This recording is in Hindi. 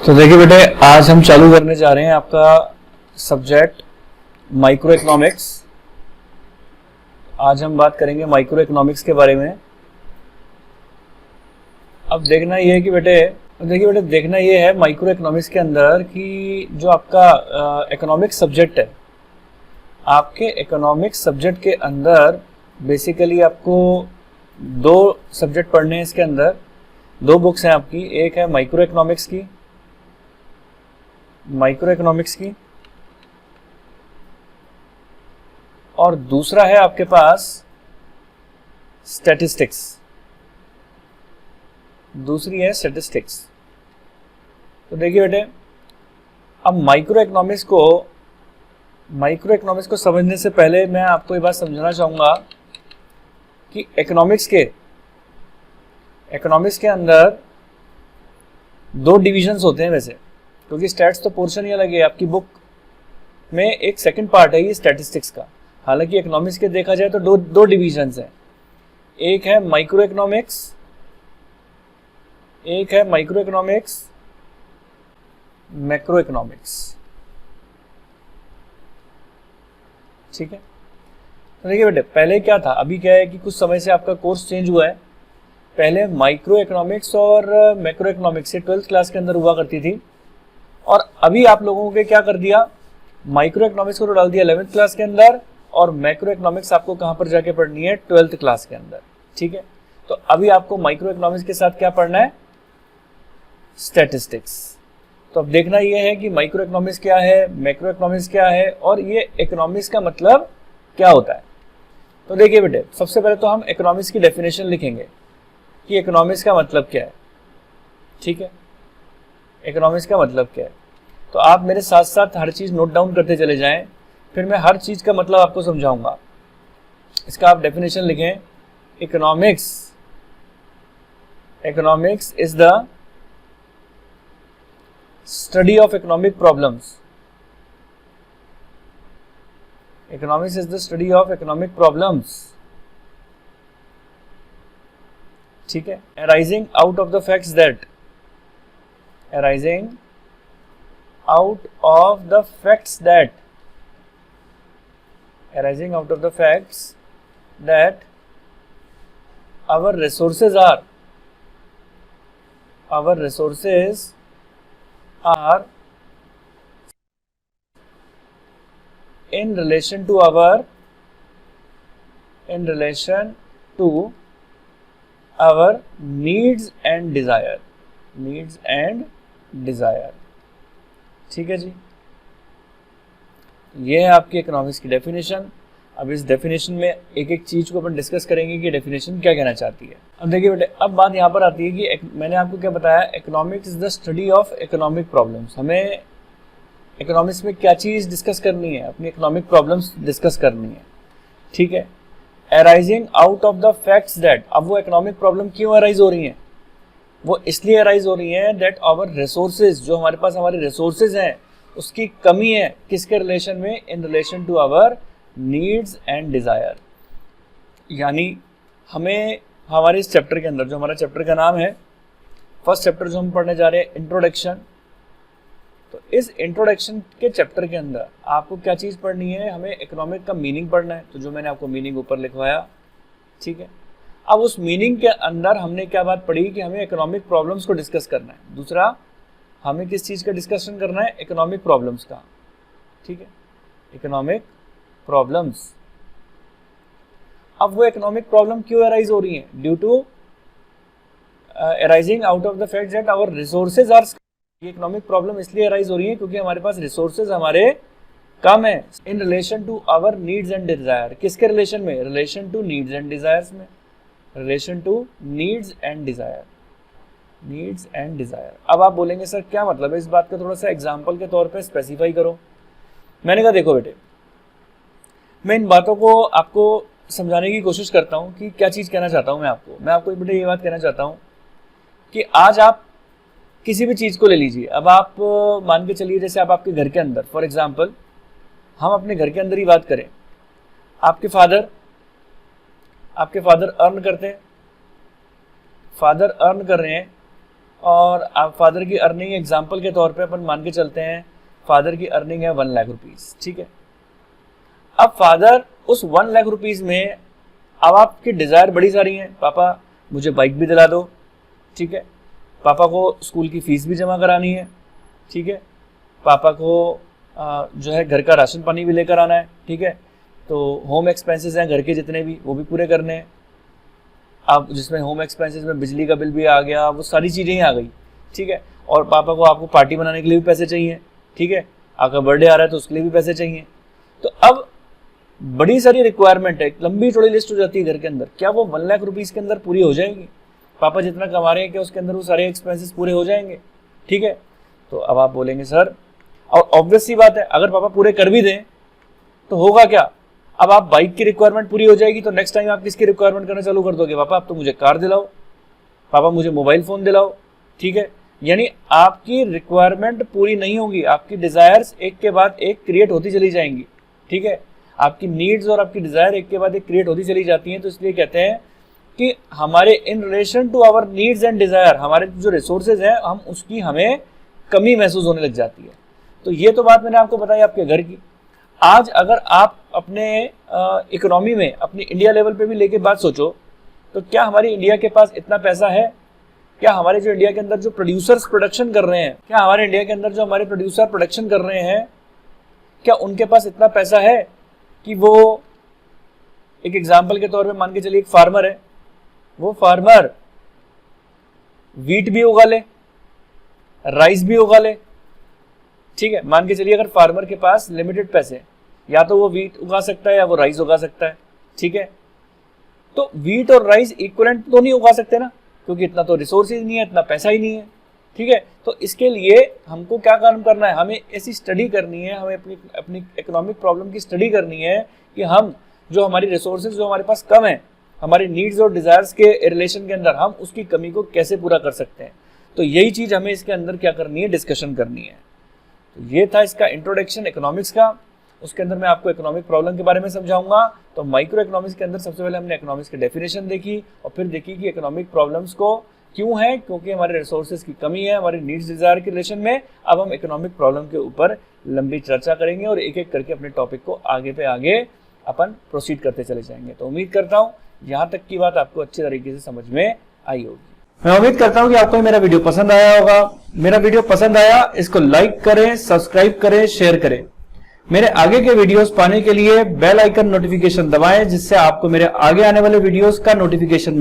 तो देखिए बेटे, आज हम चालू करने जा रहे हैं आपका सब्जेक्ट माइक्रो इकोनॉमिक्स। आज हम बात करेंगे माइक्रो इकोनॉमिक्स के बारे में। अब देखना ये है कि देखना ये है माइक्रो इकोनॉमिक्स के अंदर कि जो आपका इकोनॉमिक्स सब्जेक्ट है, आपके इकोनॉमिक्स सब्जेक्ट के अंदर बेसिकली आपको दो सब्जेक्ट पढ़ने हैं। इसके अंदर दो बुक्स हैं आपकी, एक है माइक्रो इकोनॉमिक्स की और दूसरा है आपके पास स्टैटिस्टिक्स। दूसरी है स्टैटिस्टिक्स। तो देखिए बेटे, अब माइक्रो इकोनॉमिक्स को समझने से पहले मैं आपको ये बात समझाना चाहूंगा कि इकोनॉमिक्स के अंदर दो डिविजन्स होते हैं वैसे, क्योंकि स्टैट्स तो पोर्शन ही अलग है। आपकी बुक में एक सेकंड पार्ट है ये स्टैटिस्टिक्स का। हालांकि इकोनॉमिक्स के देखा जाए तो दो डिविजन्स हैं, एक है माइक्रो इकोनॉमिक्स, मैक्रो इकोनॉमिक्स। ठीक है। तो देखिए बेटे, पहले क्या था, अभी क्या है कि कुछ समय से आपका कोर्स चेंज हुआ है। पहले माइक्रो इकोनॉमिक्स और मैक्रो इकोनॉमिक्स से 12th क्लास के अंदर हुआ करती थी, और अभी आप लोगों के क्या कर दिया, माइक्रो इकोनॉमिक्स को डाल दिया 11th क्लास के अंदर, और मैक्रो इकोनॉमिक्स आपको कहां पर जाके पढ़नी है, 12th क्लास के अंदर। ठीक है। तो अभी आपको माइक्रो इकोनॉमिक्स के साथ क्या पढ़ना है, स्टैटिस्टिक्स। तो अब देखना यह है कि माइक्रो इकोनॉमिक्स क्या है, मैक्रो इकोनॉमिक्स क्या है, और ये इकोनॉमिक्स का मतलब क्या होता है। तो देखिए बेटे, सबसे पहले तो हम इकोनॉमिक्स की डेफिनेशन लिखेंगे कि इकोनॉमिक्स का मतलब क्या है। ठीक है, इकोनॉमिक्स का मतलब क्या है। तो आप मेरे साथ साथ हर चीज नोट डाउन करते चले जाएं, फिर मैं हर चीज का मतलब आपको समझाऊंगा। इसका आप डेफिनेशन लिखें, economics is the study of economic problems. Economics is the study of economic problems. ठीक है। arising out of the facts that our resources are in relation to our needs and desire। ठीक है जी, ये है आपकी इकोनॉमिक्स की डेफिनेशन। अब इस डेफिनेशन में एक एक चीज को अपन डिस्कस करेंगे कि डेफिनेशन क्या कहना चाहती है। अब देखिए बेटे, अब बात यहाँ पर आती है कि मैंने आपको क्या बताया, economics is the study of economic problems. हमें इकोनॉमिक्स में क्या चीज डिस्कस करनी है, अपनी इकोनॉमिक प्रॉब्लम्स डिस्कस करनी है। ठीक है। Arising out of the facts that, अब वो इकोनॉमिक प्रॉब्लम क्यों अराइज हो रही है, वो इसलिए अराइज हो रही है दैट आवर रिसोर्सेज, जो हमारे पास हमारे रिसोर्सेज हैं उसकी कमी है। किसके रिलेशन में, in relation to our needs and desire. यानी हमें हमारे इस चैप्टर के अंदर, जो हमारा चैप्टर का नाम है, फर्स्ट चैप्टर जो हम पढ़ने जा रहे हैं, इंट्रोडक्शन। तो इस इंट्रोडक्शन के चैप्टर के अंदर आपको क्या चीज पढ़नी है, हमें इकोनॉमिक का मीनिंग पढ़ना है। तो जो मैंने आपको मीनिंग ऊपर लिखवाया, ठीक है। अब उस मीनिंग के अंदर हमने क्या बात पढ़ी कि हमें इकोनॉमिक प्रॉब्लम्स को डिस्कस करना है। दूसरा, हमें किस चीज का डिस्कशन करना है, इकोनॉमिक प्रॉब्लम्स का। ठीक है, इकोनॉमिक प्रॉब्लम्स। अब वो इकोनॉमिक प्रॉब्लम क्यों अराइज हो रही है, due to arising out of the fact that our resources are. ये इकोनॉमिक प्रॉब्लम इसलिए अराइज हो रही है क्योंकि हमारे पास रिसोर्सेज हमारे कम है, in relation to our needs and desire. किसके रिलेशन में, relation to needs and desires में, relation to needs and desire. अब आप बोलेंगे सर क्या मतलब है इस बात का, थोड़ा सा एग्जांपल के तौर पे स्पेसिफाई करो। मैंने कहा देखो बेटे, मैं इन बातों को आपको समझाने की कोशिश करता हूं कि क्या चीज कहना चाहता हूं मैं आपको बेटे ये बात कहना चाहता हूं कि आज आप किसी भी चीज को ले लीजिए। अब आप मान के चलिए, जैसे आप आपके घर के अंदर, फॉर एग्जाम्पल हम अपने घर के अंदर ही बात करें, आपके फादर अर्न करते हैं, फादर अर्न कर रहे हैं और आप फादर की अर्निंग एग्जाम्पल के तौर पे अपन मान के चलते हैं फादर की अर्निंग है 1 लाख रुपीज, ठीक है। अब फादर उस 1 लाख रुपीज में, अब आपकी डिजायर बड़ी सारी हैं, पापा मुझे बाइक भी दिला दो, ठीक है, पापा को स्कूल की फीस भी जमा करानी है, ठीक है, पापा को जो है घर का राशन पानी भी लेकर आना है, ठीक है, तो होम एक्सपेंसेस हैं घर के जितने भी, वो भी पूरे करने हैं। अब जिसमें होम एक्सपेंसेस में बिजली का बिल भी आ गया, वो सारी चीज़ें ही आ गई, ठीक है। और पापा को आपको पार्टी बनाने के लिए भी पैसे चाहिए, ठीक है, आपका बर्थडे आ रहा है तो उसके लिए भी पैसे चाहिए। तो अब बड़ी सारी रिक्वायरमेंट है, लंबी चौड़ी लिस्ट हो जाती है घर के अंदर। क्या वो 1 लाख रुपीज के अंदर पूरी हो जाएगी? पापा जितना कमा रहे हैं क्या उसके अंदर वो सारे एक्सपेंसेस पूरे हो जाएंगे? ठीक है। तो अब आप बोलेंगे सर, और ऑब्वियस सी बात है, अगर पापा पूरे कर भी दें तो होगा क्या? अब आप बाइक की रिक्वायरमेंट पूरी हो जाएगी तो नेक्स्ट टाइम आप किसकी रिक्वायरमेंट करना चालू कर दोगे? पापा आप तो मुझे कार दिलाओ, पापा मुझे मोबाइल फोन दिलाओ, ठीक है। यानी आपकी रिक्वायरमेंट पूरी नहीं होगी, आपकी डिजायर्स एक के बाद एक क्रिएट होती चली जाएंगी, ठीक है। आपकी नीड्स और आपकी डिजायर एक के बाद एक क्रिएट होती चली जाती हैं। तो इसलिए कहते हैं कि हमारे in relation to our needs and desire, हमारे जो रिसोर्सेज हैं हम उसकी हमें कमी महसूस होने लग जाती है। तो ये तो बात मैंने आपको बताई आपके घर की। आज अगर आप अपने इकोनॉमी में अपनी इंडिया लेवल पे भी लेके बात सोचो तो क्या हमारी इंडिया के पास इतना पैसा है? क्या हमारे जो इंडिया के अंदर जो प्रोड्यूसर्स प्रोडक्शन कर रहे हैं, क्या हमारे इंडिया के अंदर जो हमारे प्रोड्यूसर प्रोडक्शन कर रहे हैं, क्या उनके पास इतना पैसा है कि वो, एक एग्जाम्पल के तौर पे मान के चलिए एक फार्मर है, वो फार्मर वीट भी उगा ले, राइस भी उगा ले, ठीक है। मान के चलिए अगर फार्मर के पास लिमिटेड पैसे, या तो वो वीट उगा सकता है या वो राइस उगा सकता है, ठीक है। तो वीट और राइस इक्वलेंट तो नहीं उगा सकते ना, क्योंकि इतना तो रिसोर्सेज नहीं है, इतना पैसा ही नहीं है, ठीक है। तो इसके लिए हमको क्या काम करना है? हमें ऐसी स्टडी करनी है, हमें अपनी इकोनॉमिक प्रॉब्लम की स्टडी करनी है कि हम जो हमारी रिसोर्सेज जो हमारे पास कम है, हमारी नीड्स और डिजायर्स के रिलेशन के अंदर हम उसकी कमी को कैसे पूरा कर सकते हैं। तो यही चीज हमें इसके अंदर क्या करनी है, डिस्कशन करनी है। तो ये था इसका इंट्रोडक्शन इकोनॉमिक्स का। उसके अंदर मैं आपको इकोनॉमिक प्रॉब्लम के बारे में समझाऊंगा। तो माइक्रो इकोनॉमिक्स के अंदर सबसे पहले हमने इकोनॉमिक्स की डेफिनेशन देखी और फिर देखी कि इकोनॉमिक प्रॉब्लम्स को क्यों है, क्योंकि हमारे रिसोर्सेज की कमी है, हमारी नीड्स डिजायर के रिलेशन में। अब हम इकोनॉमिक प्रॉब्लम के ऊपर लंबी चर्चा करेंगे और एक एक करके अपने टॉपिक को आगे पे आगे अपन प्रोसीड करते चले जाएंगे। तो उम्मीद करता हूँ यहाँ तक की बात आपको अच्छे तरीके से समझ में आई होगी। मैं उम्मीद करता हूँ कि आपको मेरा वीडियो पसंद आया होगा। मेरा वीडियो पसंद आया, इसको लाइक करें, सब्सक्राइब करें, शेयर करें। मेरे आगे के वीडियोस पाने के लिए बेल आइकन नोटिफिकेशन दबाएं, जिससे आपको मेरे आगे आने वाले वीडियोस का नोटिफिकेशन